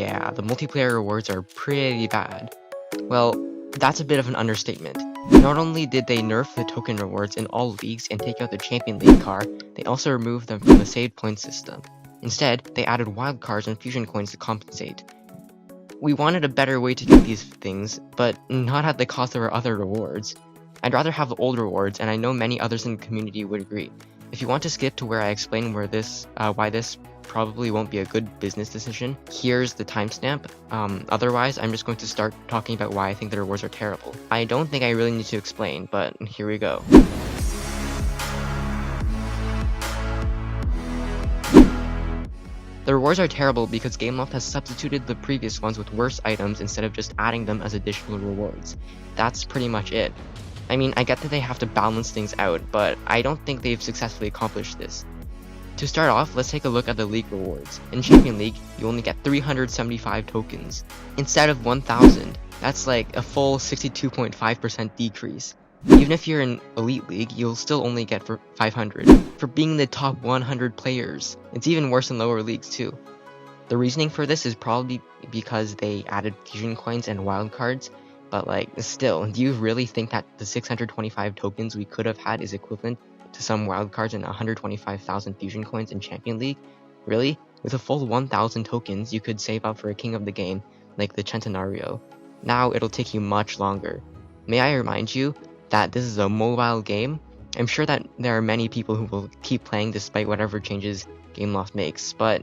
yeah, the multiplayer rewards are pretty bad. Well, that's a bit of an understatement. Not only did they nerf the token rewards in all leagues and take out the Champion League car, they also removed them from the saved point system. Instead, they added wildcards and fusion coins to compensate. We wanted a better way to get these things, but not at the cost of our other rewards. I'd rather have the old rewards, and I know many others in the community would agree. If you want to skip to where I explain why this probably won't be a good business decision, here's the timestamp. Otherwise, I'm just going to start talking about why I think the rewards are terrible. I don't think I really need to explain, but here we go. The rewards are terrible because Gameloft has substituted the previous ones with worse items instead of just adding them as additional rewards. That's pretty much it. I mean, I get that they have to balance things out, but I don't think they've successfully accomplished this. To start off, let's take a look at the League rewards. In Champion League, you only get 375 tokens, instead of 1,000. That's like a full 62.5% decrease. Even if you're in Elite League, you'll still only get for 500. For being the top 100 players. It's even worse in lower leagues too. The reasoning for this is probably because they added fusion coins and wildcards, but like, still, do you really think that the 625 tokens we could have had is equivalent to some wildcards and 125,000 fusion coins in Champion League? Really? With a full 1,000 tokens, you could save up for a king of the game, like the Centenario. Now it'll take you much longer. May I remind you that this is a mobile game? I'm sure that there are many people who will keep playing despite whatever changes Gameloft makes, but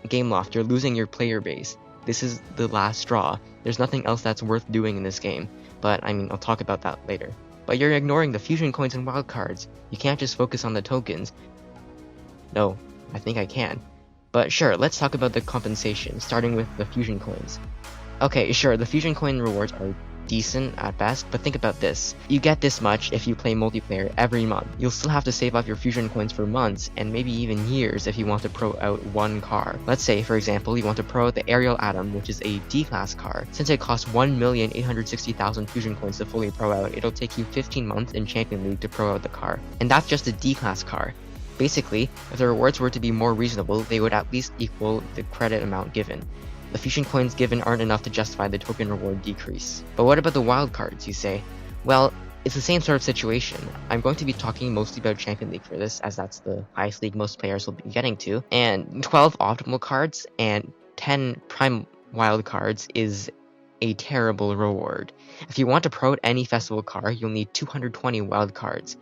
Gameloft, you're losing your player base. This is the last straw. There's nothing else that's worth doing in this game, but I mean, I'll talk about that later. But you're ignoring the fusion coins and wildcards. You can't just focus on the tokens. No, I think I can. But sure, let's talk about the compensation, starting with the fusion coins. Okay, sure, the fusion coin rewards are decent at best, but think about this. You get this much if you play multiplayer every month. You'll still have to save up your fusion coins for months, and maybe even years if you want to pro out one car. Let's say, for example, you want to pro out the Aerial Atom, which is a D-class car. Since it costs 1,860,000 fusion coins to fully pro out, it'll take you 15 months in Champion League to pro out the car. And that's just a D-class car. Basically, if the rewards were to be more reasonable, they would at least equal the credit amount given. The fusion coins given aren't enough to justify the token reward decrease. But what about the wildcards, you say? Well, it's the same sort of situation. I'm going to be talking mostly about Champion League for this, as that's the highest league most players will be getting to. And 12 optimal cards and 10 prime wildcards is a terrible reward. If you want to pro out any festival car, you'll need 220 wildcards.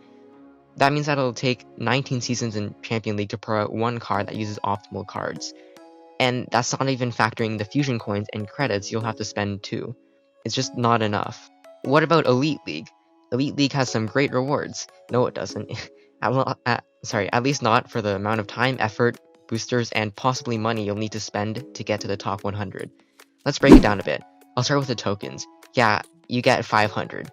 That means that it'll take 19 seasons in Champion League to pro out one car that uses optimal cards. And that's not even factoring the fusion coins and credits you'll have to spend too. It's just not enough. What about Elite League? Elite League has some great rewards. No, it doesn't. At least not for the amount of time, effort, boosters, and possibly money you'll need to spend to get to the top 100. Let's break it down a bit. I'll start with the tokens. Yeah, you get 500.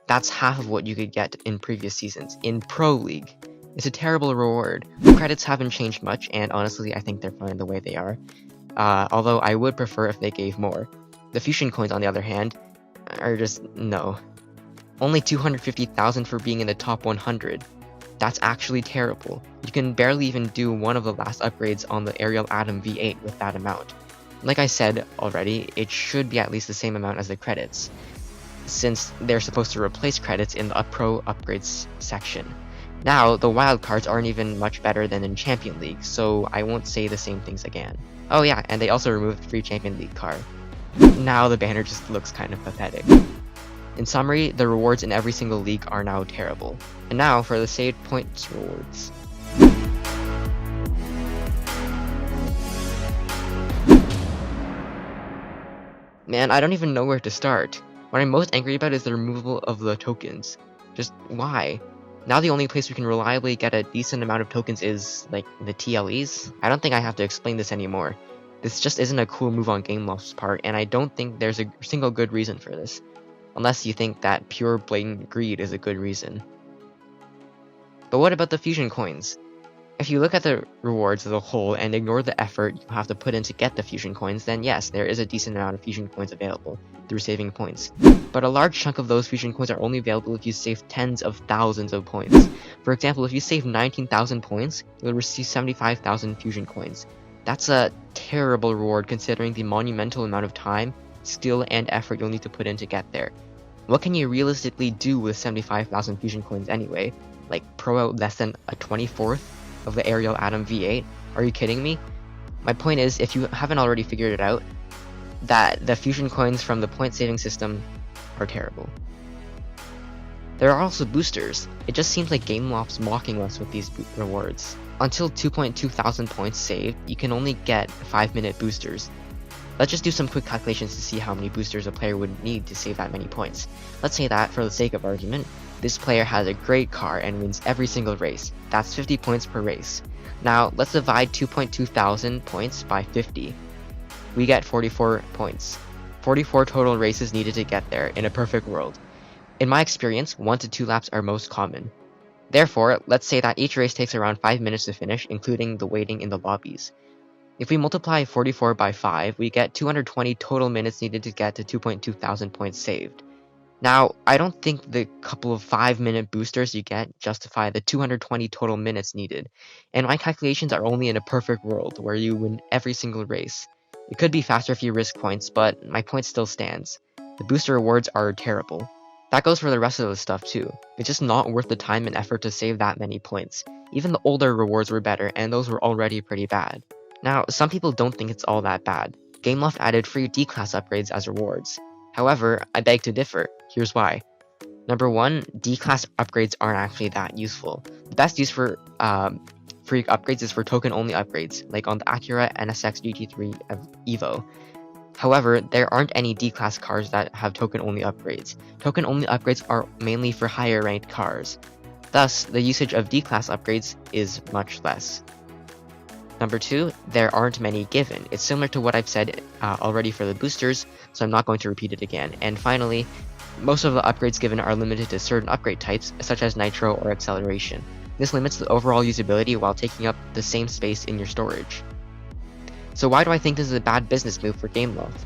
That's half of what you could get in previous seasons. In Pro League, it's a terrible reward. The credits haven't changed much, and honestly, I think they're fine the way they are. Although I would prefer if they gave more. The fusion coins, on the other hand, are just no. Only 250,000 for being in the top 100. That's actually terrible. You can barely even do one of the last upgrades on the Aerial Atom V8 with that amount. Like I said already, it should be at least the same amount as the credits, since they're supposed to replace credits in the Pro Upgrades section. Now, the wildcards aren't even much better than in Champion League, so I won't say the same things again. Oh yeah, and they also removed the free Champion League car. Now the banner just looks kind of pathetic. In summary, the rewards in every single league are now terrible. And now for the saved points rewards. Man, I don't even know where to start. What I'm most angry about is the removal of the tokens. Just why? Now the only place we can reliably get a decent amount of tokens is, like, the TLEs? I don't think I have to explain this anymore. This just isn't a cool move on Gameloft's part, and I don't think there's a single good reason for this. Unless you think that pure blatant greed is a good reason. But what about the fusion coins? If you look at the rewards as a whole and ignore the effort you have to put in to get the fusion coins, then yes, there is a decent amount of fusion coins available through saving points. But a large chunk of those fusion coins are only available if you save tens of thousands of points. For example, if you save 19,000 points, you'll receive 75,000 fusion coins. That's a terrible reward considering the monumental amount of time, skill, and effort you'll need to put in to get there. What can you realistically do with 75,000 fusion coins anyway? Like pro out less than a 24th of the Aerial Atom V8? Are you kidding me? My point is, if you haven't already figured it out, that the fusion coins from the point saving system are terrible. There are also boosters. It just seems like Gameloft's mocking us with these rewards. Until 2.2 thousand points saved, you can only get 5-minute boosters. Let's just do some quick calculations to see how many boosters a player would need to save that many points. Let's say that, for the sake of argument, this player has a great car and wins every single race. That's 50 points per race. Now, let's divide 2.2 thousand points by 50. We get 44 points. 44 total races needed to get there in a perfect world. In my experience, 1 to 2 laps are most common. Therefore, let's say that each race takes around 5 minutes to finish, including the waiting in the lobbies. If we multiply 44 by 5, we get 220 total minutes needed to get to 2.2 thousand points saved. Now, I don't think the couple of 5-minute boosters you get justify the 220 total minutes needed, and my calculations are only in a perfect world where you win every single race. It could be faster if you risk points, but my point still stands. The booster rewards are terrible. That goes for the rest of the stuff too. It's just not worth the time and effort to save that many points. Even the older rewards were better, and those were already pretty bad. Now, some people don't think it's all that bad. Gameloft added free D-class upgrades as rewards. However, I beg to differ. Here's why. Number 1, D-class upgrades aren't actually that useful. The best use for free upgrades is for token-only upgrades, like on the Acura NSX GT3 Evo. However, there aren't any D-class cars that have token-only upgrades. Token-only upgrades are mainly for higher-ranked cars. Thus, the usage of D-class upgrades is much less. Number 2, there aren't many given. It's similar to what I've said already for the boosters, so I'm not going to repeat it again. And finally, most of the upgrades given are limited to certain upgrade types, such as nitro or acceleration. This limits the overall usability while taking up the same space in your storage. So why do I think this is a bad business move for Gameloft?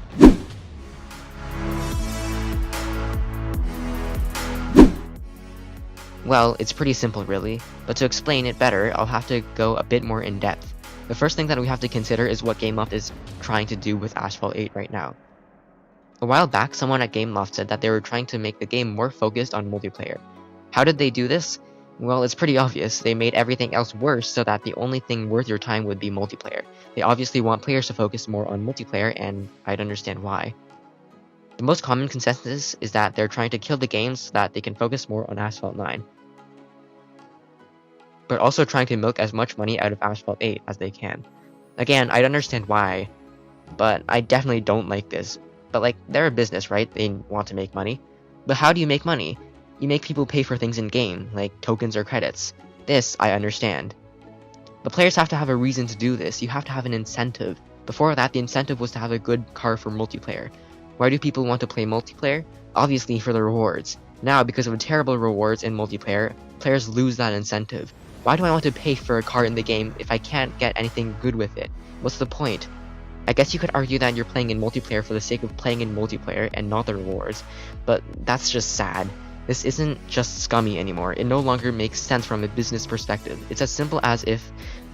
Well, it's pretty simple really, but to explain it better, I'll have to go a bit more in depth. The first thing that we have to consider is what Gameloft is trying to do with Asphalt 8 right now. A while back, someone at Gameloft said that they were trying to make the game more focused on multiplayer. How did they do this? Well, it's pretty obvious. They made everything else worse so that the only thing worth your time would be multiplayer. They obviously want players to focus more on multiplayer, and I'd understand why. The most common consensus is that they're trying to kill the game so that they can focus more on Asphalt 9. But also trying to milk as much money out of Asphalt 8 as they can. Again, I'd understand why, but I definitely don't like this. But like, they're a business, right? They want to make money. But how do you make money? You make people pay for things in-game, like tokens or credits. This, I understand. But players have to have a reason to do this. You have to have an incentive. Before that, the incentive was to have a good car for multiplayer. Why do people want to play multiplayer? Obviously for the rewards. Now, because of terrible rewards in multiplayer, players lose that incentive. Why do I want to pay for a car in the game if I can't get anything good with it? What's the point? I guess you could argue that you're playing in multiplayer for the sake of playing in multiplayer and not the rewards, but that's just sad. This isn't just scummy anymore. It no longer makes sense from a business perspective. It's as simple as if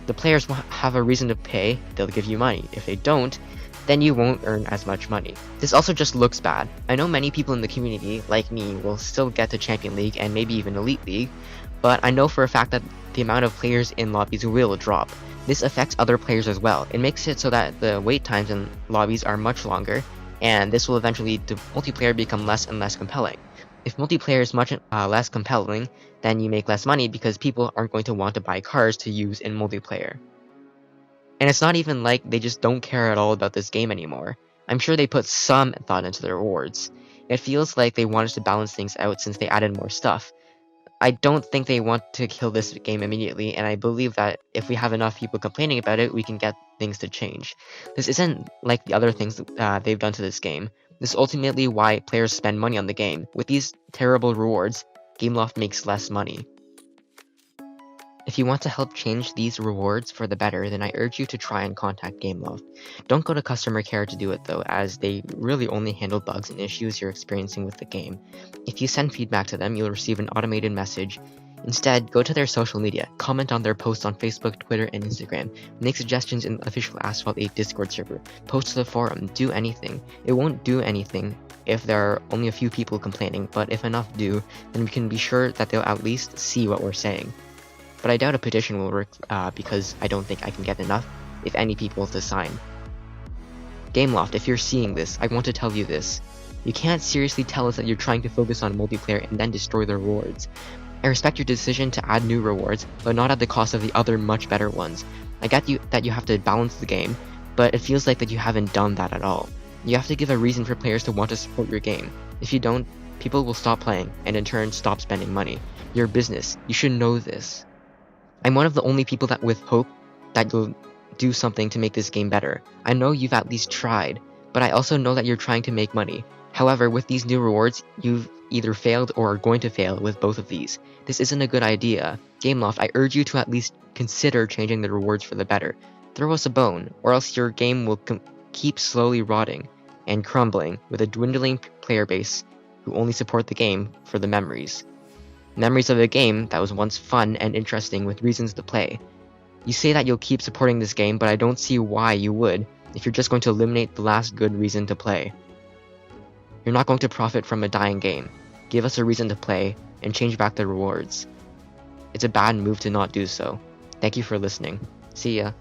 the players have a reason to pay, they'll give you money. If they don't, then you won't earn as much money. This also just looks bad. I know many people in the community, like me, will still get to Champion League and maybe even Elite League, but I know for a fact that the amount of players in lobbies will drop. This affects other players as well. It makes it so that the wait times in lobbies are much longer, and this will eventually lead to multiplayer become less and less compelling. If multiplayer is much less compelling, then you make less money because people aren't going to want to buy cars to use in multiplayer. And it's not even like they just don't care at all about this game anymore. I'm sure they put some thought into the rewards. It feels like they wanted to balance things out since they added more stuff. I don't think they want to kill this game immediately, and I believe that if we have enough people complaining about it, we can get things to change. This isn't like the other things they've done to this game. This is ultimately why players spend money on the game. With these terrible rewards, Gameloft makes less money. If you want to help change these rewards for the better, then I urge you to try and contact Gameloft. Don't go to customer care to do it though, as they really only handle bugs and issues you're experiencing with the game. If you send feedback to them, you'll receive an automated message Instead, go to their social media, comment on their posts on Facebook, Twitter, and Instagram, make suggestions in the official Asphalt 8 Discord server, post to the forum, do anything. It won't do anything if there are only a few people complaining, but if enough do, then we can be sure that they'll at least see what we're saying. But I doubt a petition will work because I don't think I can get enough, if any, people to sign. Gameloft, if you're seeing this, I want to tell you this. You can't seriously tell us that you're trying to focus on multiplayer and then destroy the rewards. I respect your decision to add new rewards, but not at the cost of the other much better ones. I get that you have to balance the game, but it feels like that you haven't done that at all. You have to give a reason for players to want to support your game. If you don't, people will stop playing, and in turn stop spending money. You're a business, you should know this. I'm one of the only people that with hope that you'll do something to make this game better. I know you've at least tried, but I also know that you're trying to make money. However, with these new rewards, you've either failed or are going to fail with both of these. This isn't a good idea. Gameloft, I urge you to at least consider changing the rewards for the better. Throw us a bone, or else your game will keep slowly rotting and crumbling with a dwindling player base who only support the game for the memories. Memories of a game that was once fun and interesting with reasons to play. You say that you'll keep supporting this game, but I don't see why you would if you're just going to eliminate the last good reason to play. You're not going to profit from a dying game. Give us a reason to play and change back the rewards. It's a bad move to not do so. Thank you for listening. See ya.